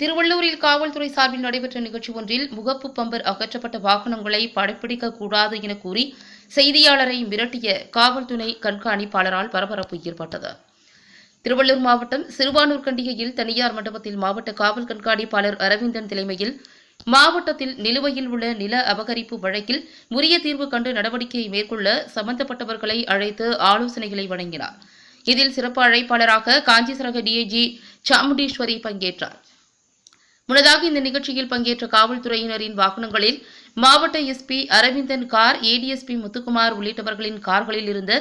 திருவள்ளூரில் காவல்துறை சார்பில் நடைபெற்ற நிகழ்ச்சி ஒன்றில் முகப்பு பம்பர் அகற்றப்பட்ட வாகனங்களை படப்பிடிக்கக் கூடாது என கூறி செய்தியாளரை மிரட்டிய காவல்துறை கண்காணிப்பாளரால் பரபரப்பு ஏற்பட்டது. திருவள்ளூர் மாவட்டம் சிறுவானூர்கண்டிகையில் தனியார் மண்டபத்தில் மாவட்ட காவல் கண்காணிப்பாளர் அரவிந்தன் தலைமையில் மாவட்டத்தில் நிலுவையில் உள்ள நில அபகரிப்பு வழக்கில் உரிய தீர்வு கண்டு நடவடிக்கையை மேற்கொள்ள சம்பந்தப்பட்டவர்களை அழைத்து ஆலோசனைகளை வழங்கினார். இதில் சிறப்பு அழைப்பாளராக காஞ்சிசரக டிஐஜி சாமுண்டீஸ்வரி பங்கேற்றார். முன்னதாக இந்த நிகழ்ச்சியில் பங்கேற்ற காவல்துறையினரின் வாகனங்களில் மாவட்ட SP Aravindan car, ADSP Muthukumar உள்ளிட்டவர்களின் கார்களில் இருந்த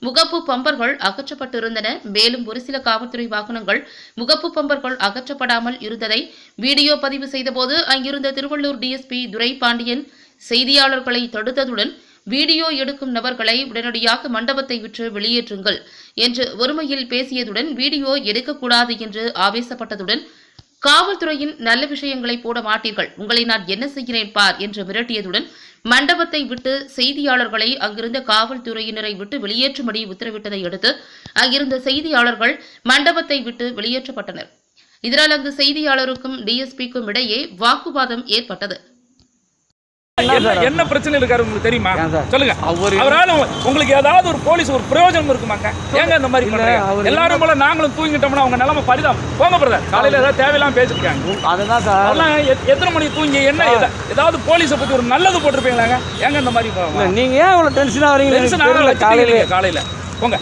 முகப்பு பம்பர்கள் அகற்றப்பட்டிருந்தன. மேலும் ஒரு சில காவல்துறை வாகனங்கள் முகப்பு பம்பர்கள் அகற்றப்படாமல் இருந்ததை வீடியோ பதிவு செய்தபோது அங்கிருந்த திருவள்ளூர் டிஎஸ்பி துரைபாண்டியன் செய்தியாளர்களை தடுத்ததுடன் வீடியோ எடுக்கும் நபர்களை உடனடியாக மண்டபத்தை விட்டு வெளியேற்றுங்கள் என்று ஒருமையில் பேசியதுடன் வீடியோ எடுக்கக்கூடாது என்று ஆவேசப்பட்டதுடன் காவல்துறையின் நல்ல விஷயங்களை போட மாட்டீர்கள், உங்களை நான் என்ன செய்கிறேன் பார் என்று மிரட்டியதுடன் மண்டபத்தை விட்டு செய்தியாளர்களை அங்கிருந்த காவல்துறையினரை விட்டு வெளியேற்றும்படி உத்தரவிட்டதை அடுத்து அங்கிருந்த செய்தியாளர்கள் மண்டபத்தை விட்டு வெளியேற்றப்பட்டனர். இதனால் அங்கு செய்தியாளருக்கும் டிஎஸ்பிக்கும் இடையே வாக்குவாதம் ஏற்பட்டது. என்ன பிரச்சனை இருக்காரு உங்களுக்கு தெரியுமா? சொல்லுங்க. அவரால உங்களுக்கு ஏதாவது ஒரு போலீஸ் ஒரு பிரயோஜனம் இருக்குமாங்க? ஏங்க இந்த மாதிரி பண்றீங்க? எல்லாரும் போல நாங்களும் தூங்கிட்டோம்னா அவங்க நிலைமை பரிதாம். போங்க பிரதர், காலையில ஏதாவது தேவையில்லாம் பேசிருக்காங்க. அதுதான் சார். எத்தனை மணி தூங்கி என்ன ஏதாவது போலீஸை பத்தி ஒரு நல்லது போட்டிருப்பீங்களாங்க? ஏங்க இந்த மாதிரி நீங்க ஏன் இவ்வளவு டென்ஷனா வரீங்க? டென்ஷன் ஆகல. காலையில போங்க.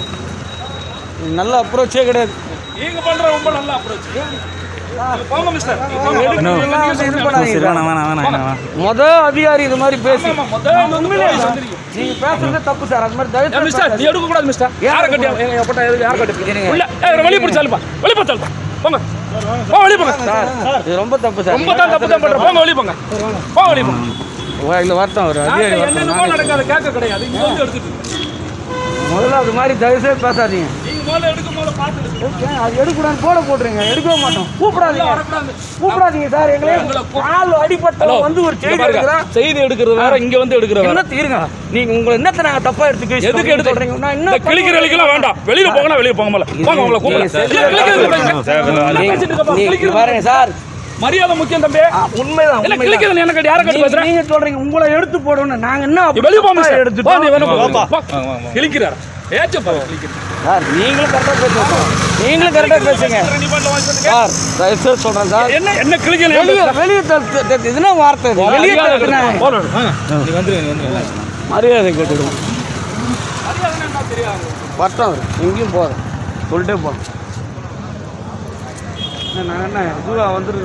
நல்ல அப்ரோச்சே கிடையாது. நீங்க பண்ற ரொம்ப நல்ல அப்ரோச். அதிகாரி இது மாதிரி பேசி நீங்க பேசுறது தப்பு சார். அது மாதிரி எடுக்க கூடாது மிஸ்டர். யார கட்டி யார கட்டி உள்ள வெளிய பிடிச்சாலுப்பா, வெளிய போச்சாலுப்பா. போங்க வெளிய போங்க சார். இது ரொம்ப தப்பு சார். ரொம்ப தப்பு தான் பண்ற. போங்க வெளிய போங்க. வெளிய போங்க. இல்ல வரட்டும். ஒரு அதிகாரி என்ன நடக்காத கேட்க கிடையாது. இங்க வந்து எடுத்துட்டு முதல்ல அது மாதிரி தயவுசெய்து பேசாதீங்க. அது எடுக்கூடாது போட போட்டுருங்க. எடுக்கவே மாட்டோம். கூப்பிடாதீங்க சார். எங்களே கால் அடிபட்ட வந்து ஒரு செய்தி எடுக்கிறது வேற, இங்க வந்து எடுக்கிறது என்ன தீருங்க. நீங்க உங்களை என்னத்த நாங்க தப்பா எடுத்துக்க எதுக்கு எடுத்துறீங்க? நான் என்ன கிளிக்கிற அடிக்கலாம் வேண்டாம். வெளியில போங்கனா வெளிய போங்க. போங்க உங்களை கூப்பிடுங்க பாருங்க சார். மரியாதை முக்கியம் தம்பி. உண்மைதான். இல்ல கிளிக்கிறது என்ன யார கட்டி பேசுறீங்க? நீங்க சொல்றீங்க உங்களை எடுத்து போடணும். நாங்க என்ன வெளிய போங்க எடுத்து போ. நீ வேணும் கிளிக்கிறார். ஏச்ச பாரு கிளிக்கிறது. சார் நீங்களும் கரெக்டா பேசுங்க. நீங்களும் கரெக்டா பேசுங்க சார். தயவுசெய்து சொல்றேன் சார். என்ன கிளிக்கல வெளிய இதுனா வார்த்தை. வெளிய தள்ளுனா நீ வந்து மரியாதை கேட்டுடுங்க. மரியாதை என்ன தெரியாது. பட்டம் எங்கேயும் போறேன் சொல்லிட்டே போறேன். நான் என்ன இதுவா வந்துரு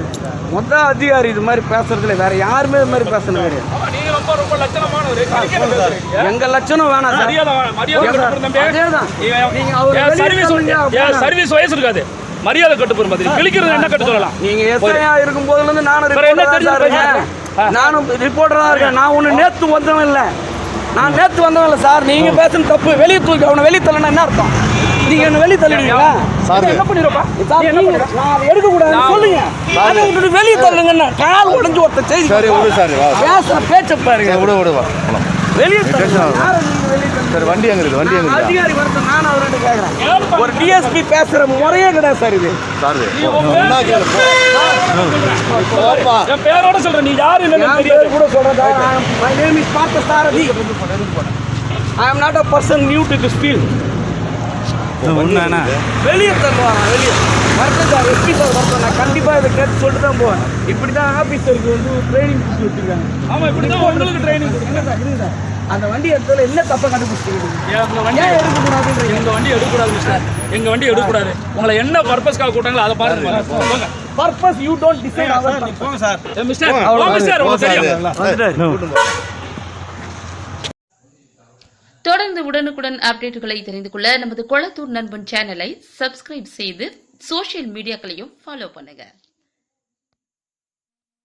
மொத்த அதிகாரி இது மாதிரி பேசுறதுல வேற யாருமே இது மாதிரி பேசணும் கிடையாது. எங்க லட்சணம் வேணாம் சார். சர்வீஸ் வயசு இருக்காது. மரியாதை கட்டுப்போற மாதிரி கிளிக்கிறது என்ன கட்டு சொல்லலாம்? நீங்க எஸ்ஐயா இருக்கும் போதுல இருந்து நானும் ரிப்போர்ட்டரா இருக்கேன். நான் ஒண்ணு நேத்து வந்தவன் இல்ல. நான் நேத்து வந்தவன் இல்ல சார். நீங்க பேசுறது தப்பு. வெளியே தூக்கி அவனை வெளியே தள்ளனா என்ன அர்த்தம்? நீங்க என்ன வெளியே தள்ளிடுவீங்களா? என்ன பண்ணிருப்பா? நான் எடுக்க கூடாது சொல்லுங்க. அதை விட்டு வெளியே தள்ளுங்க. கால் உடைஞ்சு ஒருத்த செய்தி பேசுற பேச்ச பாருங்க. வெளியே சார் வண்டி எங்க இருக்கு? வண்டி எங்க இருக்கு? அதிகாரி வரது நான் அவர்கிட்ட கேக்குறேன். ஒரு டிஎஸ்பி பேசுற முறையே கிடையாது சார். இது சார் என் பேரோட சொல்றேன். நீ யாரு என்ன தெரியாது கூட சொல்றதா? My name is Parthasarathy. I am not a person new to this field. வெளியே தருவாங்க. வெளியே வரட்டும் சார். எப்படி சார் வரட்டும்? நான் கண்டிப்பா இதை கேட்டு சொல்லிட்டு தான் போவேன். இப்படிதான் ஆபீசருக்கு வந்து ட்ரைனிங் கொடுத்து வச்சிருக்காங்க. ஆமா இப்படிதான் உங்களுக்கு ட்ரைனிங் என்ன சார் இருங்க. அந்த வண்டி எடுத்ததுல என்ன தப்பா கண்டுபிடிச்சிருக்கீங்க? எங்க வண்டி எடுக்கக்கூடாது. எங்க வண்டி எடுக்கக்கூடாது மிஸ்டர். எங்க வண்டி எடுக்கக்கூடாது. உங்களை என்ன பர்பஸ்க்காக கூட்டாங்களோ அதை பாருங்க. போங்க. Purpose you don't decide. போங்க சார். மிஸ்டர் உங்களுக்கு தெரியும். தொடர்ந்து உடனுக்குடன் அப்டேட்டுகளை தெரிந்து கொள்ள நமது கொளத்தூர் நண்பன் சேனலை சப்ஸ்கிரைப் செய்து சோசியல் மீடியாக்களையும் ஃபாலோ பண்ணுங்க.